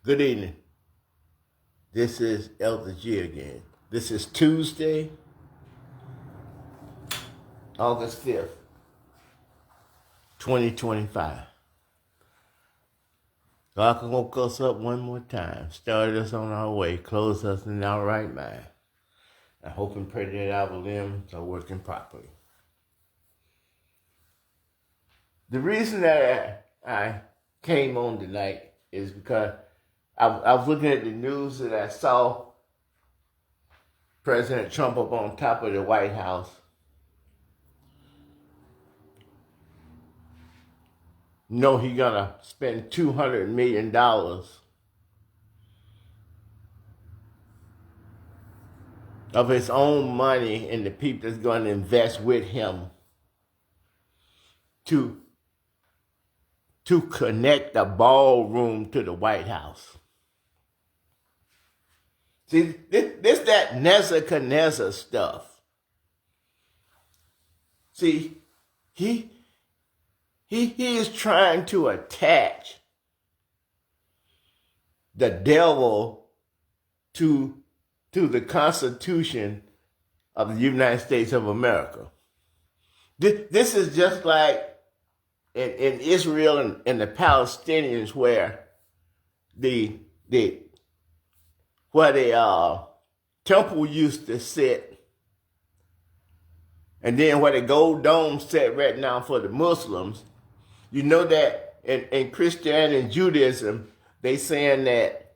Good evening. This is Elder G again. This is Tuesday, August 5th, 2025. God woke us up one more time, started us on our way, closed us in our right mind. I hope and pray that our limbs are working properly. The reason that I came on tonight is because I was looking at the news and I saw President Trump up on top of the White House. He's gonna spend $200 million of his own money and the people that's gonna invest with him to connect the ballroom to the White House. See, this that Nebuchadnezzar stuff. See, he is trying to attach the devil to the Constitution of the United States of America. This is just like in Israel and the Palestinians, where the temple used to sit, and then where the gold dome sat right now for the Muslims. You know that in Christianity and Judaism, they saying that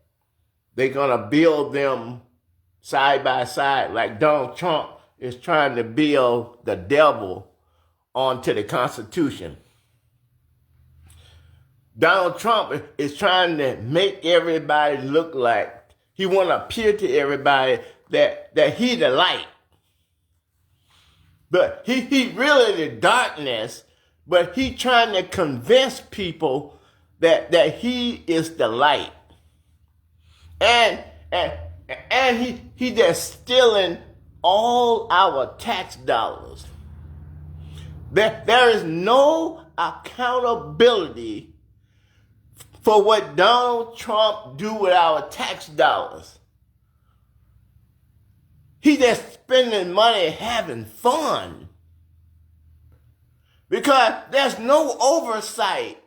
they're gonna build them side by side, like Donald Trump is trying to build the devil onto the Constitution. Donald Trump is trying to make everybody look like he want to appear to everybody that he the light. But he really the darkness, but he trying to convince people that he is the light. And he just stealing all our tax dollars. There is no accountability for what Donald Trump do with our tax dollars. He just spending money having fun. Because there's no oversight.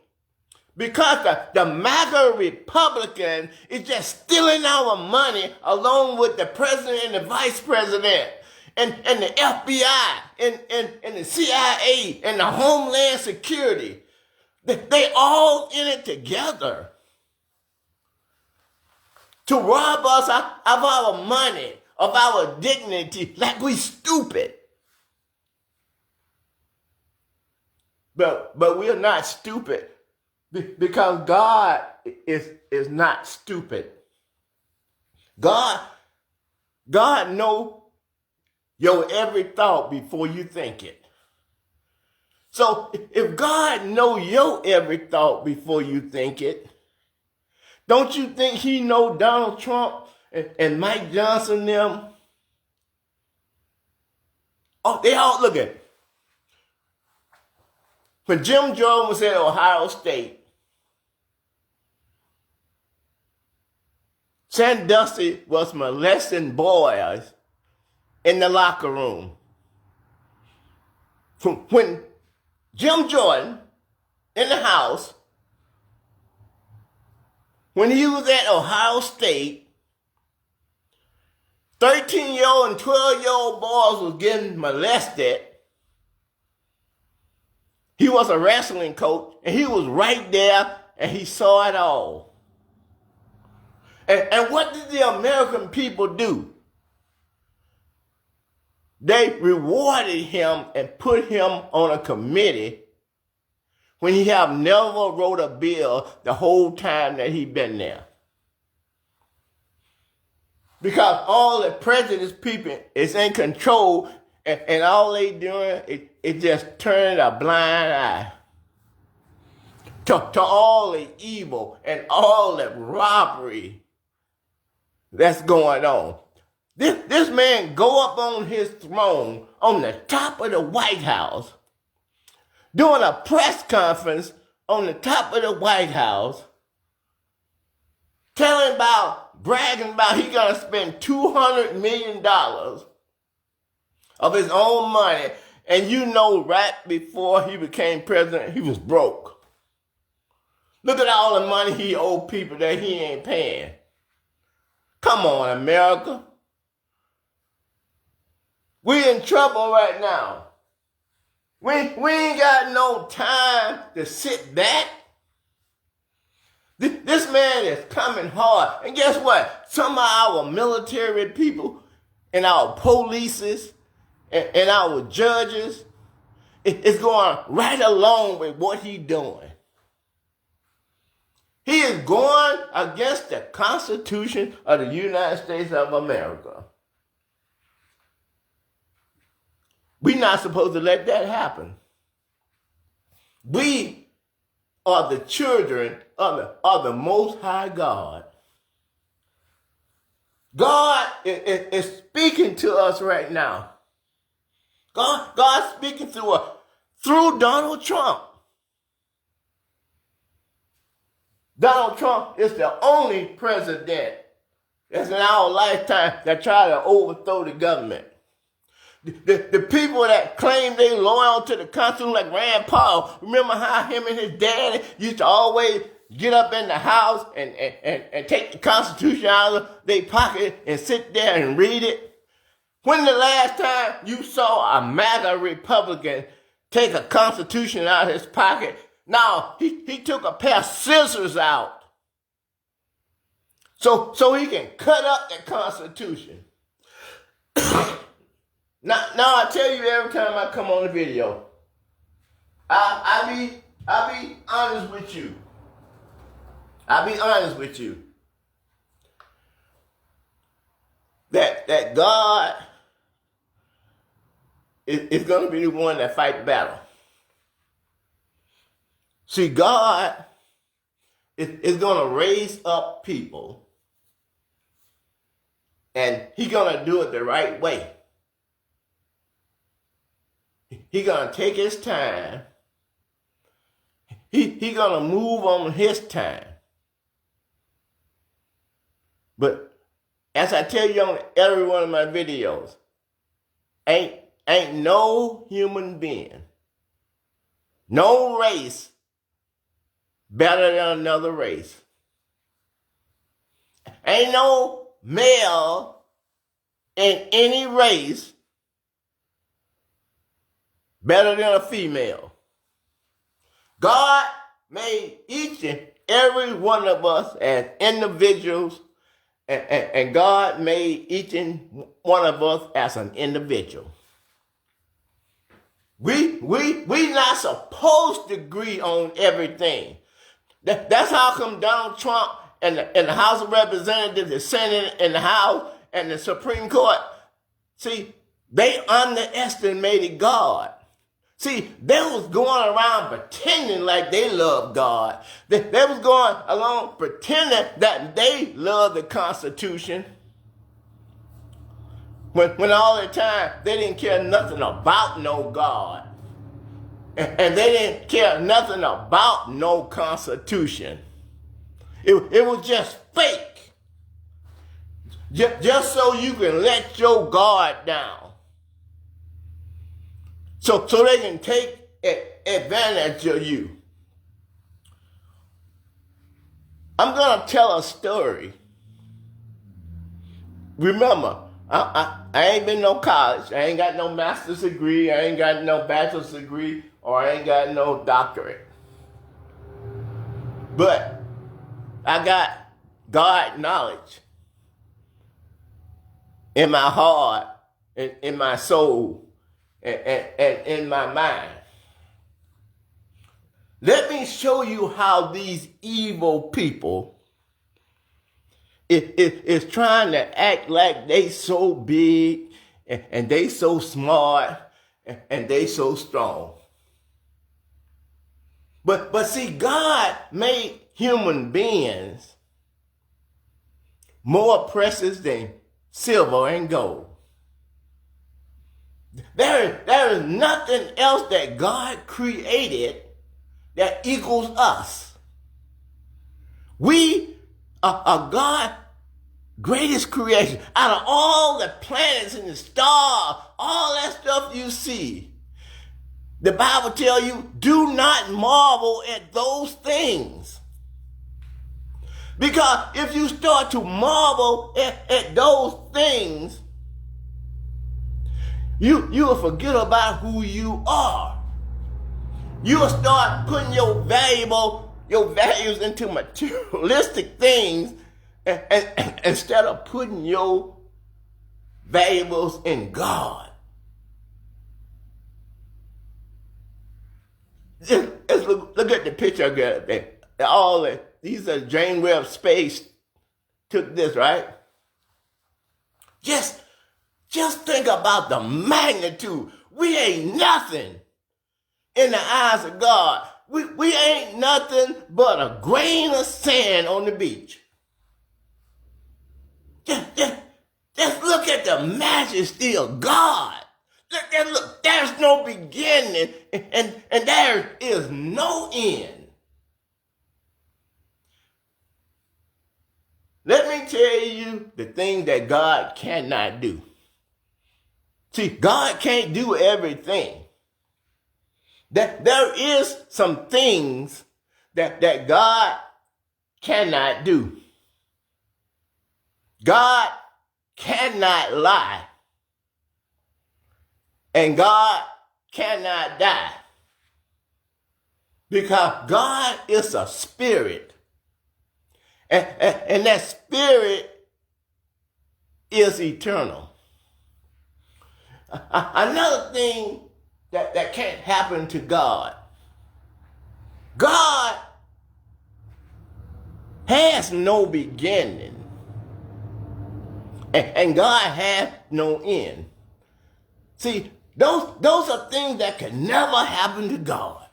Because the MAGA Republican is just stealing our money along with the president and the vice president and the FBI and the CIA and the Homeland Security. They all in it together to rob us of our money, of our dignity, like we stupid. But we're not stupid because God is not stupid. God know your every thought before you think it. So if God know your every thought before you think it, don't you think he know Donald Trump and Mike Johnson them? Oh, they all look at it. When Jim Jordan was at Ohio State, Sandusky was molesting boys in the locker room. When Jim Jordan in the house, when he was at Ohio State, 13-year-old and 12-year-old boys was getting molested. He was a wrestling coach, and he was right there, and he saw it all. And what did the American people do? They rewarded him and put him on a committee when he have never wrote a bill the whole time that he been there. Because all the prejudice people is in control, and all they doing is just turning a blind eye to all the evil and all the robbery that's going on. This man go up on his throne on the top of the White House, doing a press conference on the top of the White House, telling about, bragging about he gonna spend $200 million of his own money, and you know right before he became president, he was broke. Look at all the money he owed people that he ain't paying. Come on, America. We in trouble right now. We ain't got no time to sit back. This man is coming hard. And guess what? Some of our military people and our polices and our judges is going right along with what he's doing. He is going against the Constitution of the United States of America. We're not supposed to let that happen. We are the children of the Most High God. God is speaking to us right now. God's speaking through Donald Trump. Donald Trump is the only president that's in our lifetime that tried to overthrow the government. The people that claim they loyal to the Constitution, like Rand Paul, remember how him and his daddy used to always get up in the house and take the Constitution out of their pocket and sit there and read it? When the last time you saw a MAGA Republican take a Constitution out of his pocket? No, he took a pair of scissors out so he can cut up the Constitution. Now I tell you every time I come on the video, I be honest with you. I be honest with you. That God is going to be the one that fight the battle. See, God is going to raise up people, and he's going to do it the right way. He's going to take his time. He's going to move on his time. But as I tell you on every one of my videos, ain't no human being, no race better than another race. Ain't no male in any race better than a female. God made each and every one of us as individuals, and God made each and one of us as an individual. We not supposed to agree on everything. That's how come Donald Trump and the House of Representatives, the Senate, and the House, and the Supreme Court, see, they underestimated God. See, they was going around pretending like they loved God. They was going along pretending that they loved the Constitution. When all the time they didn't care nothing about no God. And they didn't care nothing about no Constitution. It was just fake. Just so you can let your guard down. So they can take advantage of you. I'm going to tell a story. Remember, I ain't been no college. I ain't got no master's degree. I ain't got no bachelor's degree. Or I ain't got no doctorate. But I got God knowledge in my heart, in my soul, and in my mind. Let me show you how these evil people is trying to act like they so big and they so smart and they so strong. But see, God made human beings more precious than silver and gold. There is nothing else that God created that equals us. We God greatest creation. Out of all the planets and the stars, all that stuff you see, the Bible tells you, do not marvel at those things. Because if you start to marvel at those things, you'll forget about who you are. You'll start putting your values into materialistic things and instead of putting your valuables in God. Just look at the picture again. These are James Webb Space took this, right? Just think about the magnitude. We ain't nothing in the eyes of God. We ain't nothing but a grain of sand on the beach. Just look at the majesty of God. Look, there's no beginning and there is no end. Let me tell you the thing that God cannot do. See, God can't do everything. There is some things that God cannot do. God cannot lie. And God cannot die. Because God is a spirit. And that spirit is eternal. Another thing that can't happen to God. God has no beginning. And God has no end. See, those are things that can never happen to God.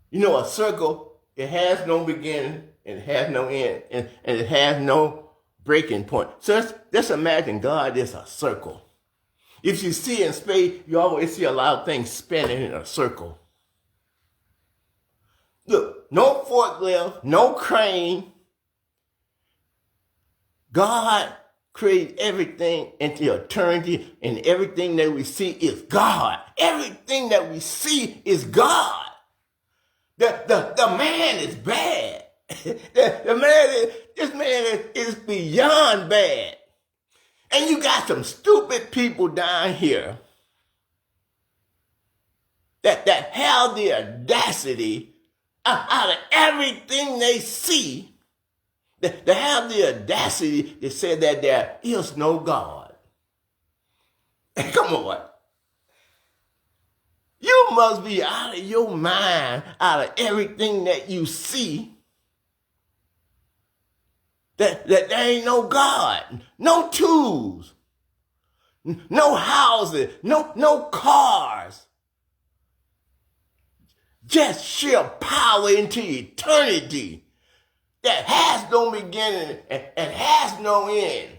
You know, a circle, it has no beginning, and it has no end, and it has no breaking point. So let's imagine God is a circle. If you see in space, you always see a lot of things spinning in a circle. Look, no forklift, no crane. God created everything into eternity, and everything that we see is God. Everything that we see is God. The man is bad. This man is beyond bad. And you got some stupid people down here that have the audacity out of everything they see, that have the audacity to say that there is no God. Come on. You must be out of your mind, out of everything that you see, that there ain't no God, no tools, no houses, no cars. Just sheer power into eternity that has no beginning and has no end.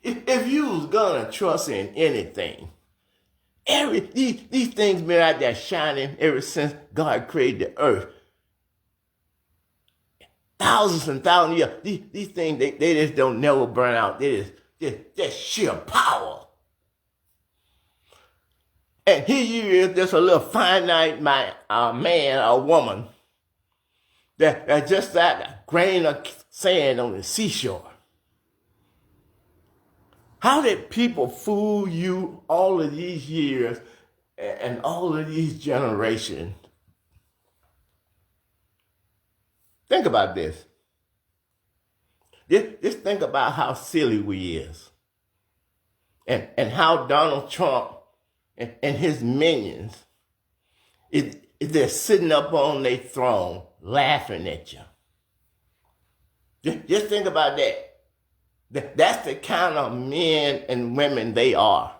If you was gonna trust in anything, these things been out there shining ever since God created the earth. Thousands and thousands of years. These things, they just don't never burn out. They just sheer power. And here you is, just a little finite man or woman that just like a grain of sand on the seashore. How did people fool you all of these years and all of these generations? Think about this. Just think about how silly we is. And how Donald Trump and his minions is they're sitting up on their throne laughing at you. Just think about that. That's the kind of men and women they are.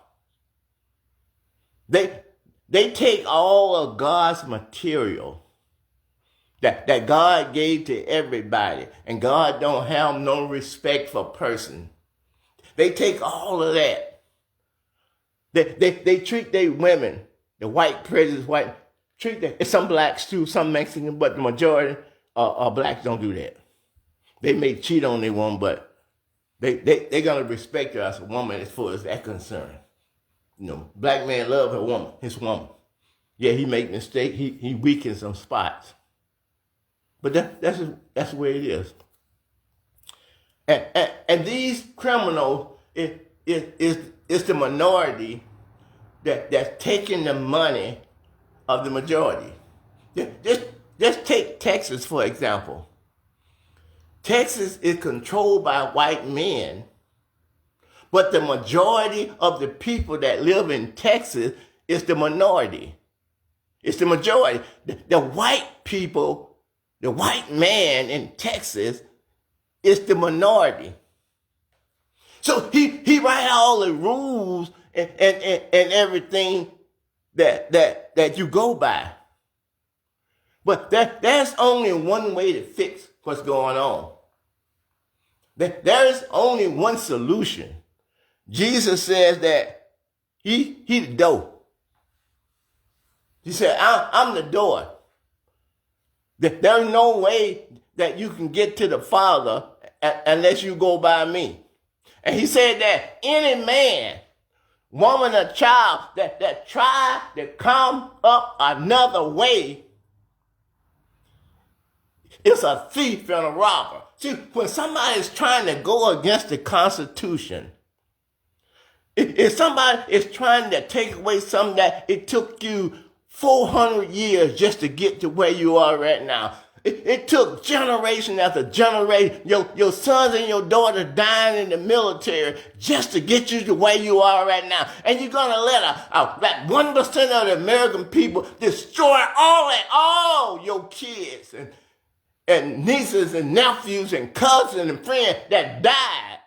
They take all of God's material that God gave to everybody, and God don't have no respect for person. They take all of that. They treat their women, the white prejudice, some blacks too, some Mexicans, but the majority of blacks don't do that. They may cheat on their woman, but they're going to respect her as a woman as far as that concerned. You know, black man love her woman, his woman. Yeah, he make mistakes. He weak in some spots. But that's the way it is. And these criminals, it's the minority that's taking the money of the majority. Just take Texas, for example. Texas is controlled by white men, but the majority of the people that live in Texas is the minority. It's the majority. The white people, the white man in Texas is the minority. So he write all the rules and everything that you go by. But there's only one way to fix what's going on. There is only one solution. Jesus says that he the door. He said, I'm the door. There's no way that you can get to the Father unless you go by me. And he said that any man, woman, or child that try to come up another way is a thief and a robber. See, when somebody is trying to go against the Constitution, if somebody is trying to take away something that it took you 400 years just to get to where you are right now. It took generation after generation, your sons and your daughters dying in the military just to get you to where you are right now. And you're going to let that 1% of the American people destroy all your kids and nieces and nephews and cousins and friends that died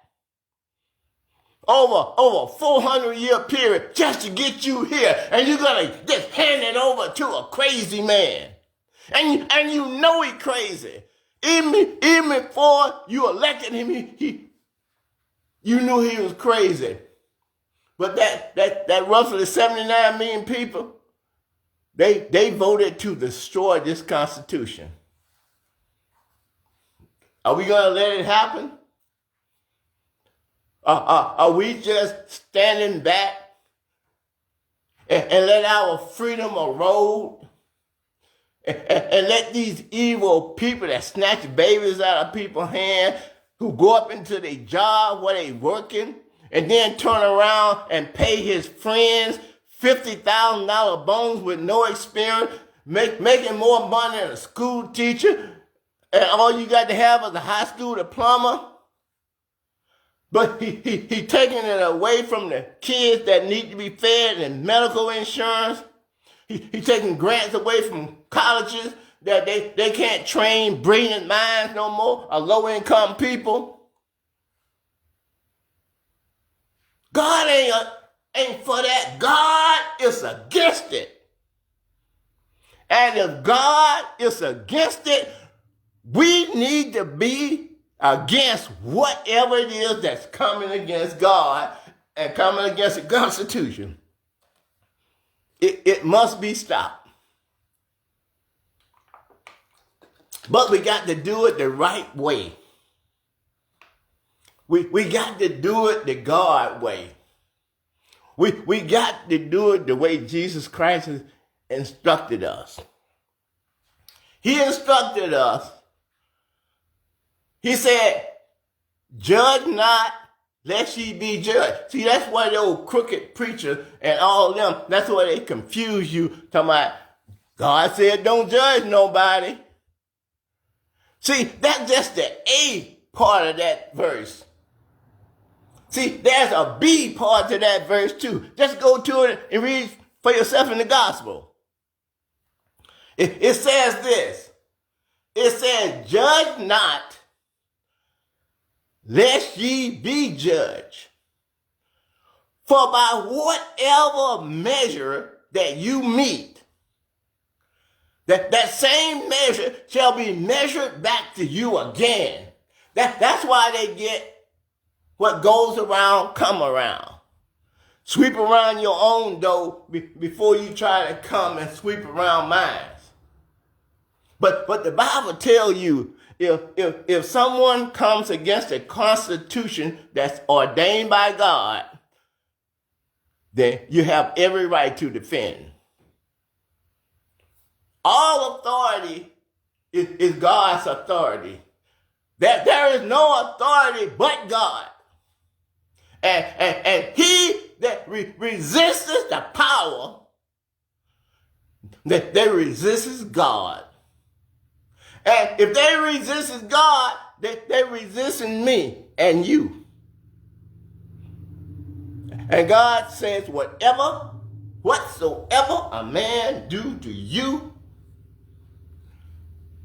over a 400-year period just to get you here. And you're going to just hand it over to a crazy man. And you know he's crazy. Even before you elected him, you knew he was crazy. But that roughly 79 million people, they voted to destroy this Constitution. Are we going to let it happen? Are we just standing back and let our freedom erode? And let these evil people that snatch babies out of people's hands, who go up into their job where they working, and then turn around and pay his friends $50,000 bones with no experience, making more money than a school teacher, and all you got to have is a high school diploma. But he taking it away from the kids that need to be fed and medical insurance. He taking grants away from colleges that they can't train brilliant minds no more, or low-income people. God ain't for that. God is against it. And if God is against it, we need to be against whatever it is that's coming against God and coming against the Constitution. It must be stopped. But we got to do it the right way. We got to do it the God way. We got to do it the way Jesus Christ has instructed us. He instructed us. He said, judge not, lest ye be judged. See, that's why the old crooked preachers and all of them, that's why they confuse you, talking about, God said don't judge nobody. See, that's just the A part of that verse. See, there's a B part to that verse too. Just go to it and read for yourself in the gospel. It says this. It says, judge not, lest ye be judged. For by whatever measure that you meet, that same measure shall be measured back to you again. That's why they get what goes around, come around. Sweep around your own door before you try to come and sweep around mine. But the Bible tells you if someone comes against a constitution that's ordained by God, then you have every right to defend. All authority is God's authority. There is no authority but God. And he that resists the power, that they resist God. And if they resist God, they resisting me and you. And God says, whatsoever a man do to you,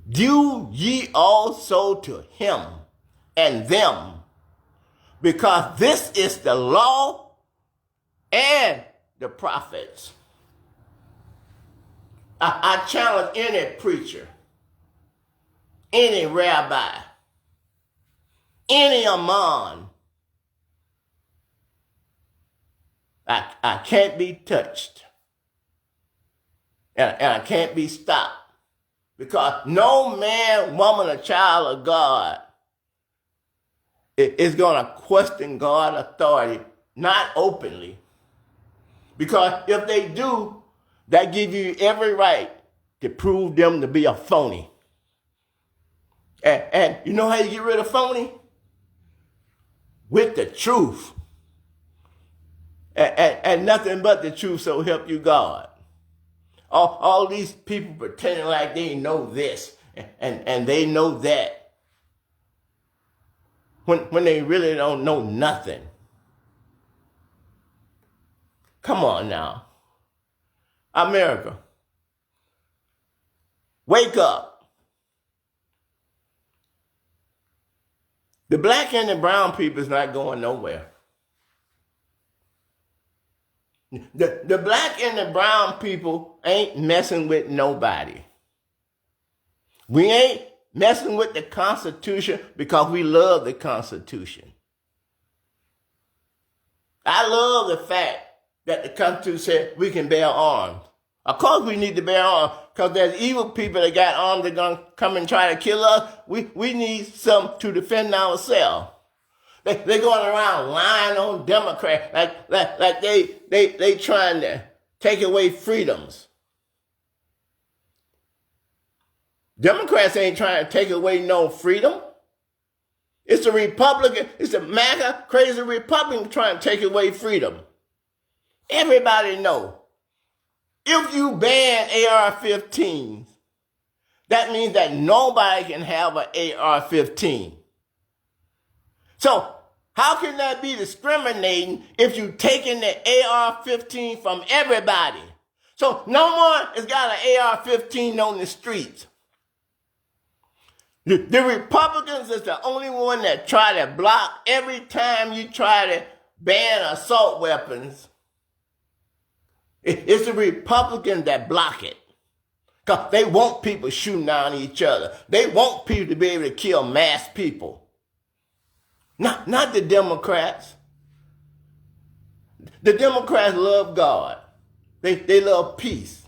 do ye also to him and them, because this is the law and the prophets. I challenge any preacher, any rabbi, any imam. I can't be touched. And I can't be stopped. Because no man, woman, or child of God is going to question God's authority, not openly. Because if they do, that gives you every right to prove them to be a phony. And you know how you get rid of phony? With the truth. And nothing but the truth, so help you God. All these people pretending like they know this and they know that. When they really don't know nothing. Come on now. America. Wake up. The black and the brown people is not going nowhere. The black and the brown people ain't messing with nobody. We ain't messing with the Constitution because we love the Constitution. I love the fact that the Constitution said we can bear arms. Of course we need to bear arms because there's evil people that got arms that are going to come and try to kill us. We need some to defend ourselves. They're going around lying on Democrats like they trying to take away freedoms. Democrats ain't trying to take away no freedom. It's the Republican, it's the MAGA crazy Republican trying to take away freedom. Everybody know. If you ban AR-15s, that means that nobody can have an AR-15. So, how can that be discriminating if you're taking the AR-15 from everybody? So, no one has got an AR-15 on the streets. The Republicans is the only one that try to block every time you try to ban assault weapons. It's the Republicans that block it. Because they want people shooting down each other. They want people to be able to kill mass people. Not the Democrats. The Democrats love God. They love peace.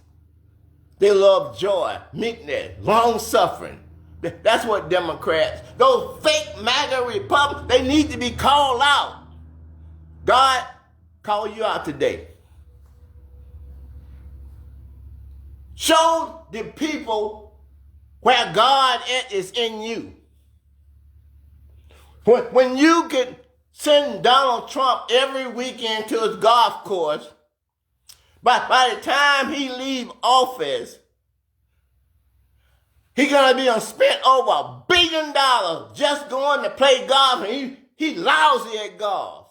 They love joy, meekness, long suffering. That's what Democrats, those fake MAGA Republicans, they need to be called out. God, call you out today. Show the people where God is in you. When you could send Donald Trump every weekend to his golf course, by the time he leave office, he's going to be spent over $1 billion just going to play golf, and he lousy at golf.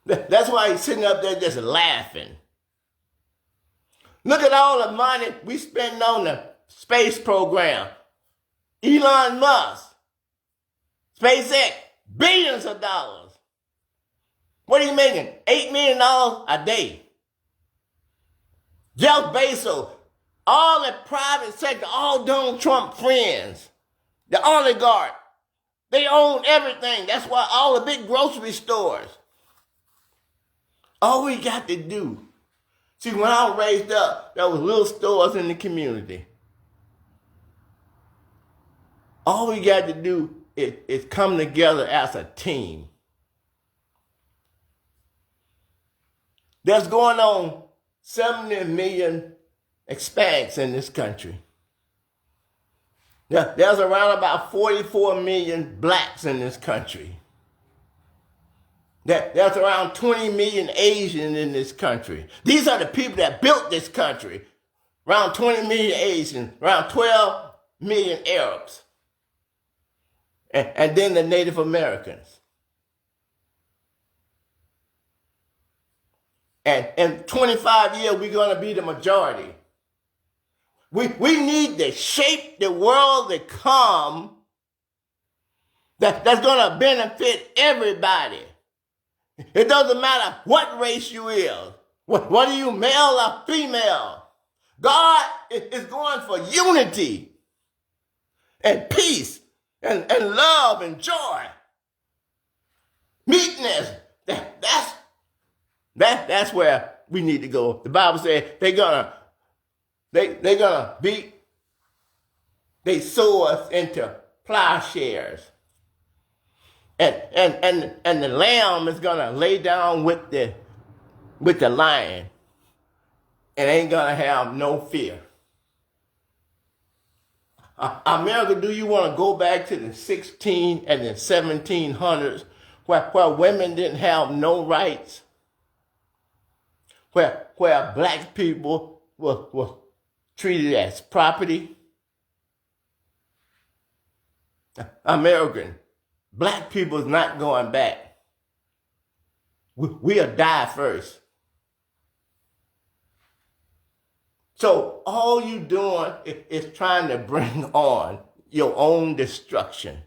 That's why he's sitting up there just laughing. Look at all the money we spend on the space program. Elon Musk, SpaceX, billions of dollars. What are you making? $8 million a day. Jeff Bezos, all the private sector, all Donald Trump friends, the oligarch, they own everything. That's why all the big grocery stores. All we got to do. See, when I was raised up, there was little stores in the community. All we got to do is come together as a team. There's going on 70 million Hispanics in this country. There's around about 44 million blacks in this country. There's around 20 million Asians in this country. These are the people that built this country. Around 20 million Asians, around 12 million Arabs, and then the Native Americans. And in 25 years, we're going to be the majority. We need to shape the world to come that's going to benefit everybody. It doesn't matter what race you is. What are you, male or female? God is going for unity and peace and love and joy. Meekness. That's where we need to go. The Bible says they're gonna beat they swords into plowshares. And the lamb is gonna lay down with the lion and ain't gonna have no fear. America, do you want to go back to the 16 and the 1700s where women didn't have no rights? Where black people were treated as property? American, black people is not going back. We'll die first. So all you doing is trying to bring on your own destruction.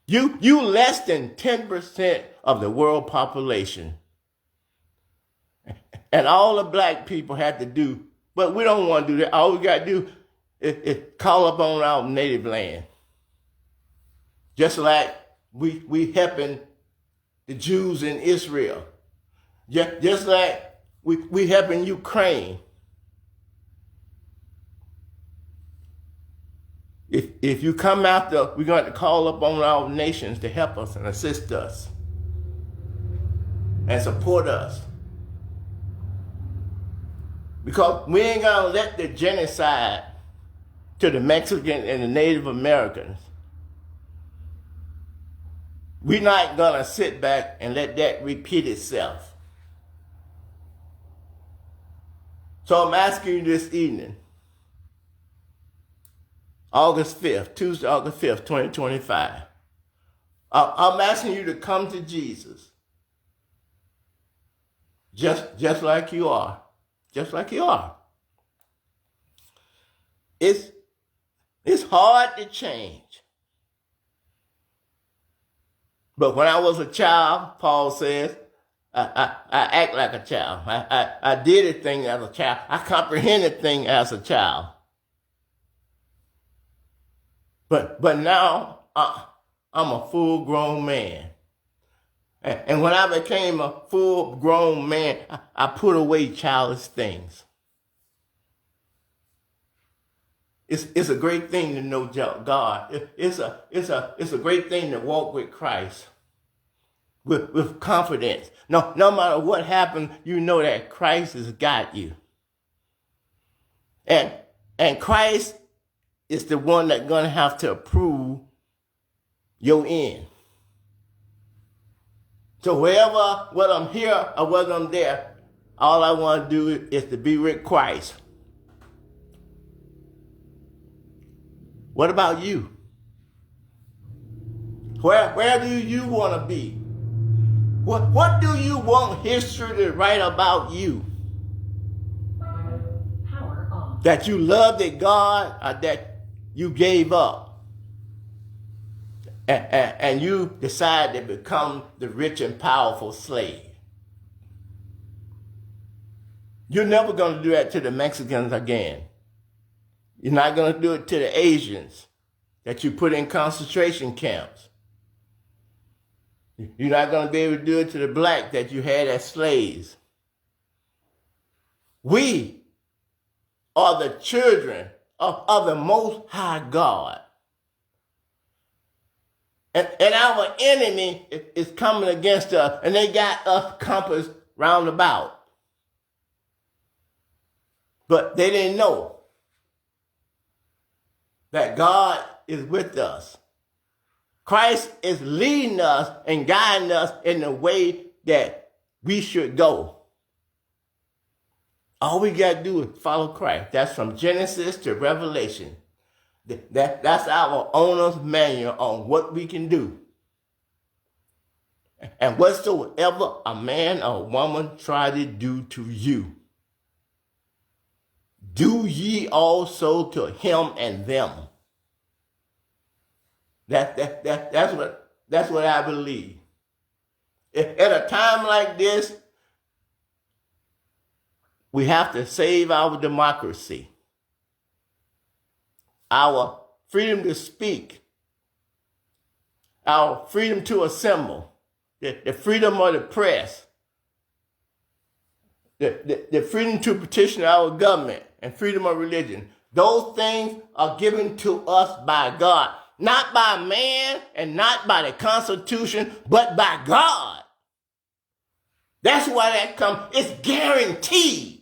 You less than 10% of the world population. And all the black people have to do, but we don't want to do that. All we got to do is call up on our native land. Just like we helping the Jews in Israel. Just like we helping Ukraine. If you come after, we're going to call up on our nations to help us and assist us and support us. Because we ain't going to let the genocide to the Mexican and the Native Americans. We're not going to sit back and let that repeat itself. So I'm asking you this evening, August 5th, Tuesday, August 5th, 2025. I'm asking you to come to Jesus. Just like you are. Just like you are. It's hard to change. But when I was a child, Paul says, I act like a child. I did a thing as a child. I comprehended things as a child. But now I'm a full-grown man. And when I became a full-grown man, I put away childish things. It's a great thing to know God. It's a great thing to walk with Christ with confidence. No matter what happens, you know that Christ has got you. And Christ is the one that's going to have to approve your end. So whether I'm here or whether I'm there, all I want to do is to be with Christ. What about you? Where do you want to be? What do you want history to write about you? Power off. That you loved God or that you gave up? And you decide to become the rich and powerful slave. You're never going to do that to the Mexicans again. You're not going to do it to the Asians that you put in concentration camps. You're not going to be able to do it to the black that you had as slaves. We are the children of the Most High God. And our enemy is coming against us, and they got us compassed round about. But they didn't know that God is with us. Christ is leading us and guiding us in the way that we should go. All we got to do is follow Christ. That's from Genesis to Revelation. That's our owner's manual on what we can do. And whatsoever a man or woman try to do to you, do ye also to him and them. That's what I believe. At a time like this, we have to save our democracy, our freedom to speak, our freedom to assemble, the freedom of the press, the freedom to petition our government, and freedom of religion. Those things are given to us by God, not by man and not by the Constitution, but by God. That's why that comes. It's guaranteed.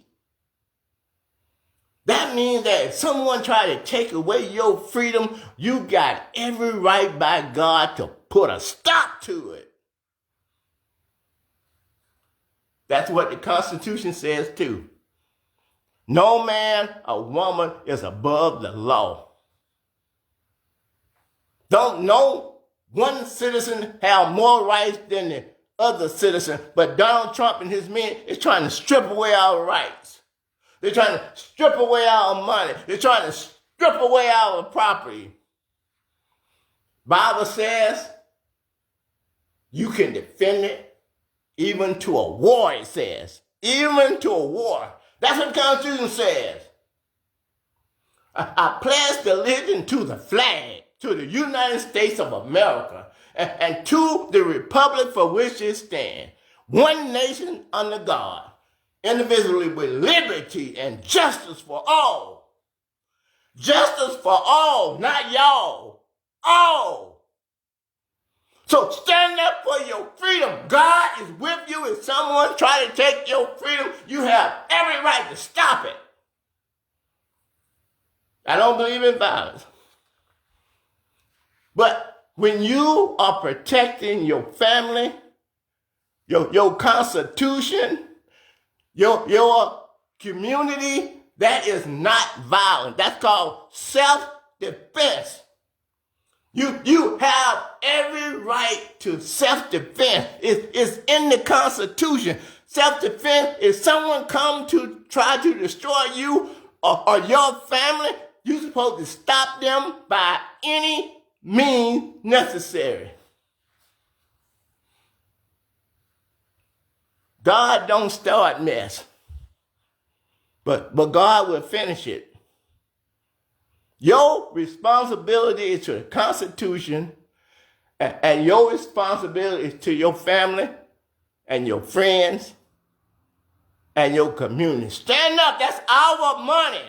That means that if someone try to take away your freedom, you got every right by God to put a stop to it. That's what the Constitution says too. No man or woman is above the law. Don't no one citizen have more rights than the other citizen, but Donald Trump and his men is trying to strip away our rights. They're trying to strip away our money. They're trying to strip away our property. Bible says you can defend it even to a war, it says. Even to a war. That's what the Constitution says. I pledge allegiance to the flag, to the United States of America, and to the republic for which it stands, one nation under God, individually with liberty and justice for all. Justice for all, not y'all. All. So stand up for your freedom. God is with you. If someone try to take your freedom, you have every right to stop it. I don't believe in violence. But when you are protecting your family, your constitution, your community, that is not violent. That's called self-defense. You have every right to self-defense. It's in the Constitution. Self-defense, if someone come to try to destroy you or your family, you're supposed to stop them by any means necessary. God don't start mess, but God will finish it. Your responsibility is to the Constitution, and your responsibility is to your family and your friends and your community. Stand up. That's our money.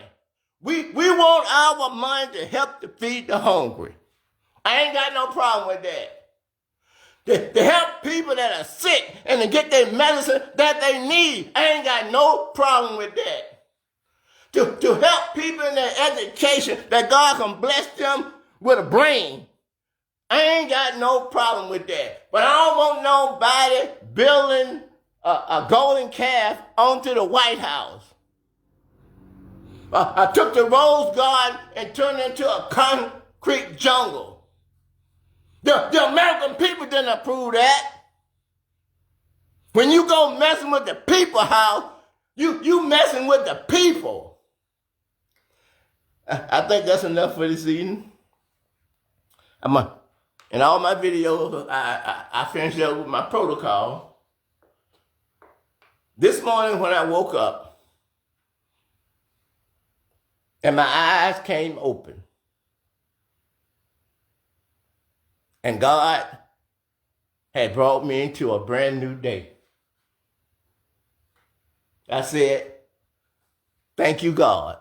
We want our money to help to feed the hungry. I ain't got no problem with that. To help people that are sick and to get their medicine that they need. I ain't got no problem with that. To help people in their education, that God can bless them with a brain. I ain't got no problem with that. But I don't want nobody building a golden calf onto the White House. I took the Rose Garden and turned it into a concrete jungle. The American people didn't approve that. When you go messing with the people house, you messing with the people. I think that's enough for this evening. In all my videos, I finished up with my protocol. This morning when I woke up and my eyes came open, and God had brought me into a brand new day, I said, thank you, God.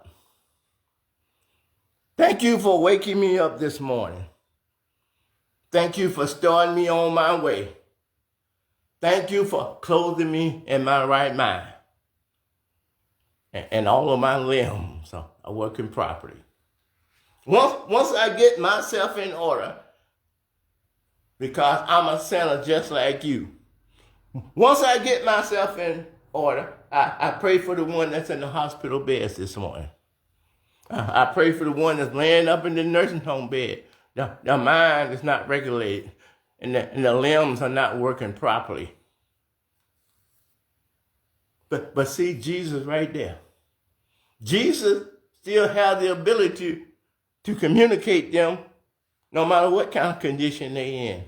Thank you for waking me up this morning. Thank you for starting me on my way. Thank you for clothing me in my right mind. And all of my limbs are working properly. Once I get myself in order, because I'm a sinner just like you. Once I get myself in order, I pray for the one that's in the hospital beds this morning. I pray for the one that's laying up in the nursing home bed. The mind is not regulated, and the limbs are not working properly. But see Jesus right there. Jesus still has the ability to communicate them no matter what kind of condition they're in.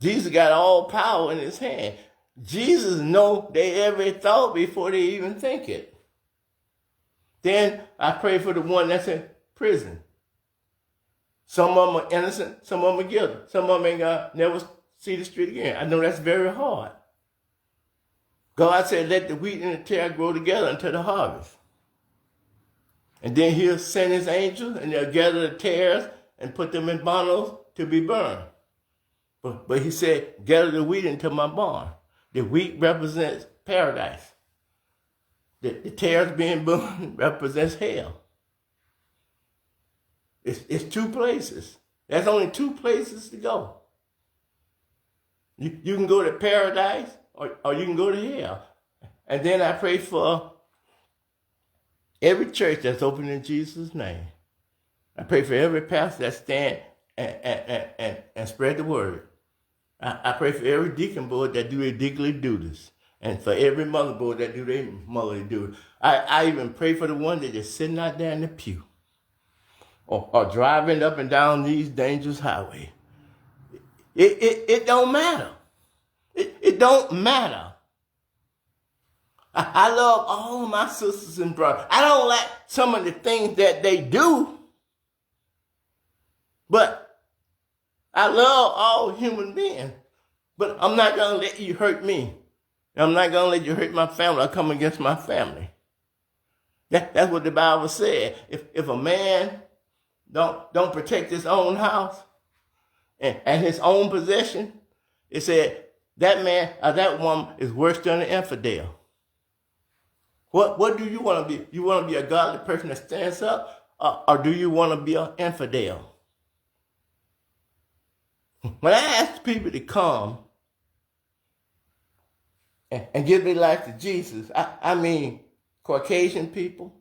Jesus got all power in his hand. Jesus knows their every thought before they even think it. Then I pray for the one that's in prison. Some of them are innocent, some of them are guilty. Some of them ain't gonna never see the street again. I know that's very hard. God said, let the wheat and the tare grow together until the harvest. And then he'll send his angels, and they'll gather the tares and put them in bundles to be burned. But he said, gather the wheat into my barn. The wheat represents paradise. The tares being burned represents hell. It's two places. There's only two places to go. You can go to paradise or you can go to hell. And then I pray for every church that's open in Jesus' name. I pray for every pastor that stand and spread the word. I pray for every deacon board that do their deaconly duties. And for every mother board that do their motherly duties. I even pray for the one that is sitting out there in the pew. Or driving up and down these dangerous highways. It don't matter. It don't matter. I love all of my sisters and brothers. I don't like some of the things that they do. But I love all human beings. But I'm not going to let you hurt me. I'm not going to let you hurt my family. I come against my family. That's what the Bible said. If a man don't protect his own house and his own possession, it said that man or that woman is worse than an infidel. What do you want to be? You want to be a godly person that stands up, or do you want to be an infidel? When I ask people to come and give their life to Jesus, I mean Caucasian people,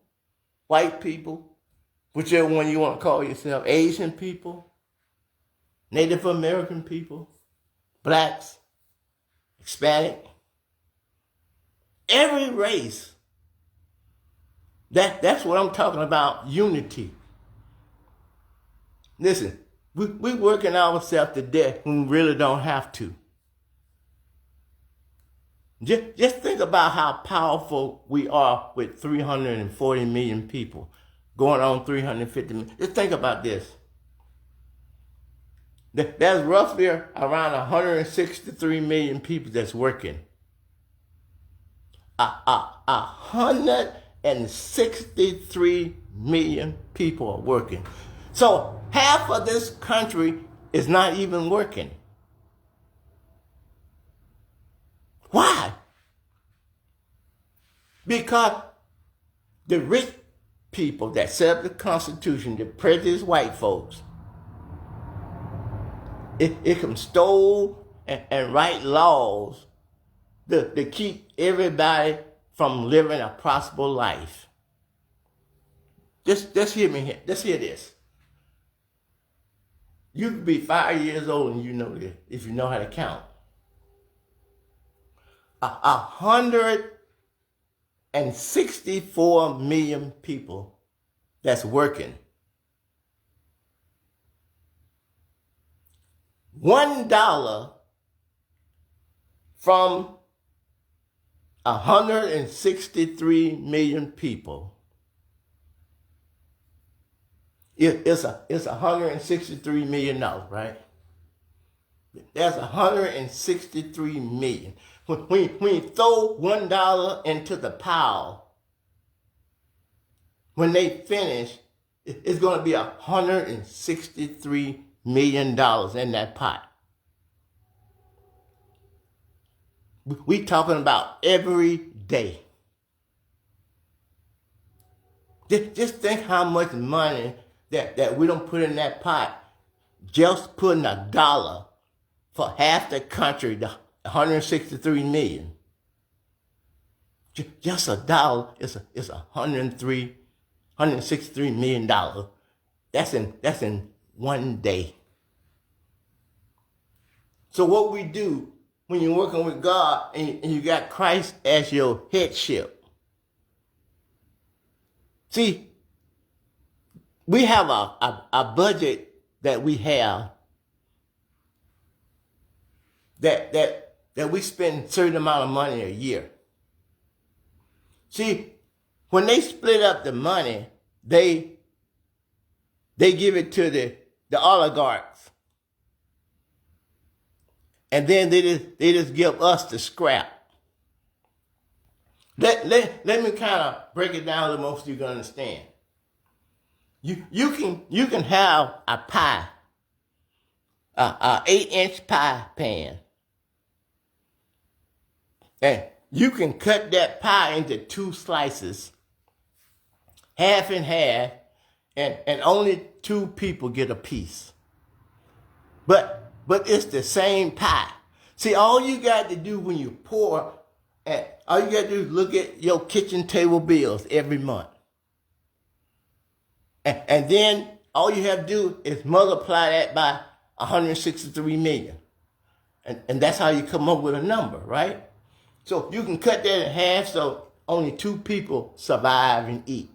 white people, whichever one you want to call yourself, Asian people, Native American people, blacks, Hispanic, every race. That's what I'm talking about, unity. Listen, we working ourselves to death when we really don't have to. Just think about how powerful we are with 340 million people, going on 350 million. Just think about this. There's roughly around 163 million people that's working. 163 million people are working. So half of this country is not even working. Why? Because the rich people that set up the Constitution, the prejudice white folks, it can stole and write laws to keep everybody from living a prosperous life. Just hear me here. Just hear this. You could be 5 years old and you know this, if you know how to count. 164 million people that's working. $1 from 163 million people. It's $163 million, right? That's 163 million. When you throw $1 into the pile, when they finish, it's going to be 163 million in that pot. We talking about every day. Just think how much money that we don't put in that pot. Just putting $1 for half the country, the 163 million. Just $1 is $163 million. That's in one day. So what we do when you're working with God and you got Christ as your headship. See, we have a budget that we have that we spend a certain amount of money a year. See, when they split up the money, they give it to the oligarchs. And then they just give us the scrap. Let me kind of break it down so most of you can understand. You can have a pie, a 8-inch pie pan, and you can cut that pie into 2 slices, half and half, and only 2 people get a piece. But it's the same pie. See, all you got to do when you pour, all you got to do is look at your kitchen table bills every month. And then all you have to do is multiply that by 163 million. And that's how you come up with a number, right? So you can cut that in half so only 2 people survive and eat.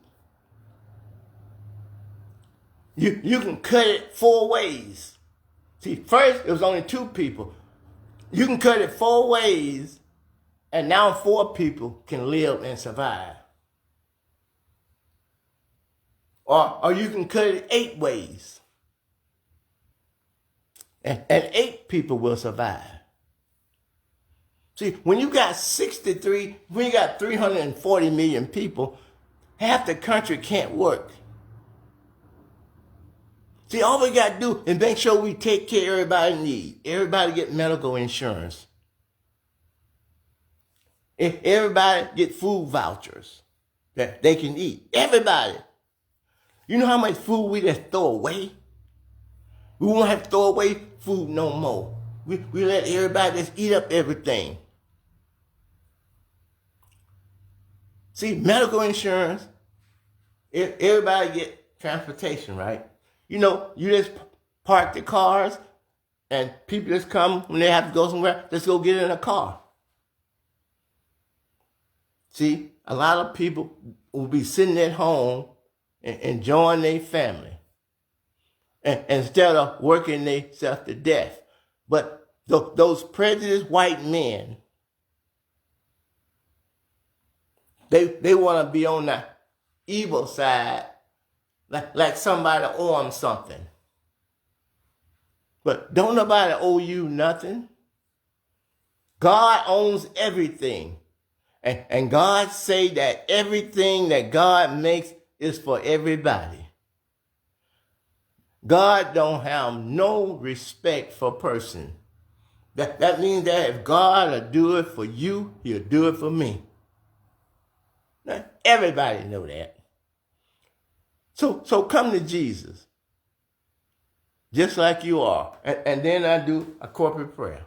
You can cut it 4 ways. See, first it was only 2 people. You can cut it 4 ways, and now 4 people can live and survive. Or you can cut it 8 ways, and 8 people will survive. See, when you got 340 million people, half the country can't work. See, all we got to do is make sure we take care of everybody's needs. Everybody get medical insurance. Everybody get food vouchers that they can eat. Everybody. You know how much food we just throw away? We won't have to throw away food no more. We let everybody just eat up everything. See, medical insurance, everybody get transportation, right? You know, you just park the cars and people just come when they have to go somewhere, let's go get in a car. See, a lot of people will be sitting at home and enjoying their family and instead of working themselves to death. But those prejudiced white men, they want to be on the evil side, like somebody owe them something. But don't nobody owe you nothing. God owns everything. And God say that everything that God makes is for everybody. God don't have no respect for person. That means that if God will do it for you, he'll do it for me. Now, everybody know that. So come to Jesus, just like you are. And then I do a corporate prayer.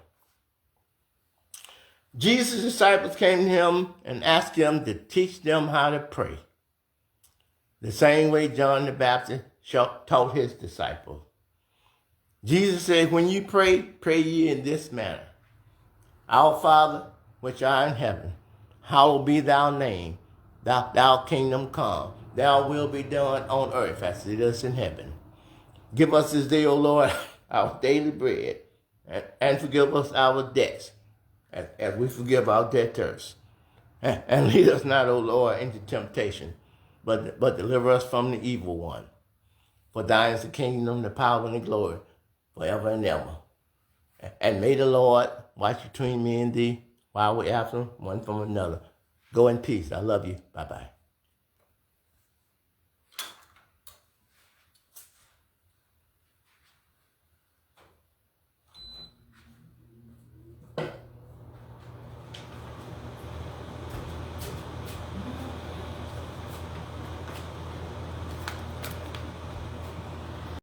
Jesus' disciples came to him and asked him to teach them how to pray. The same way John the Baptist taught his disciples. Jesus said, when you pray, pray ye in this manner. Our Father, which art in heaven, hallowed be thy name. Thy kingdom come. Thy will be done on earth as it is in heaven. Give us this day, O Lord, our daily bread, and forgive us our debts, as we forgive our debtors. And lead us not, O Lord, into temptation, but deliver us from the evil one. For thine is the kingdom, the power, and the glory, forever and ever. And may the Lord watch between me and thee while we're absent one from another. Go in peace. I love you. Bye-bye.